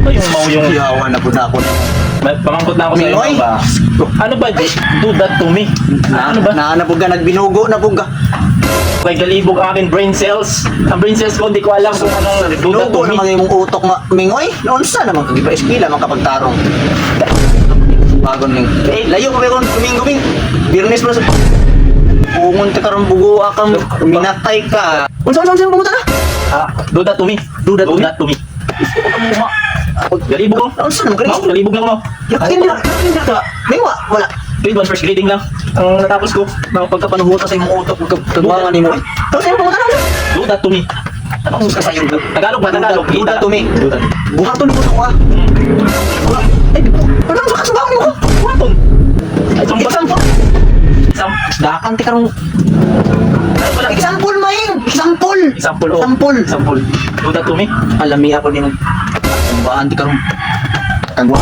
Ano yung mau yung... Ihawan na po na ako. Pamangkot na ako sa iyo Minoy? ba? Ano ba? Do that to me. Ano ba? Na po ka, nagbinugo na po ka. May galibog ang aking brain cells. Ang brain cells ko, hindi ko alam kung anong do that to Binugo me. naman yung utok nga. Mingoy, noon sa naman kagipa-eskila, mga kapagtarong. Bagon ning. Layo pa kung kuming-kuming. Birnis mo sa... Pungon ka karong bugo akang minatay ka. Unsa pumunta na? Do that to me. Do that to me. Galibog ko. Unsa naman ka? Galibog lang ako. Yakin ka. Maywa, wala. Grade 1 first grading lang. Ang natapos ko, na pagkapanuhutan sa imong utok, Kagwangan ni mo. Tapos yung pumunta na. do that to me. Anong gusto sa'yo? Tagalog ba? Tagalog. Do that to me. Do that. Buhaton mo ko ah. Ay, parang sa kasabang mo ko. Buhaton. Ay, Example. Dakan ti karong example maing. Example. Example. Example. Do that to me. Alami ako ni mo. Baan ti karong kagwa.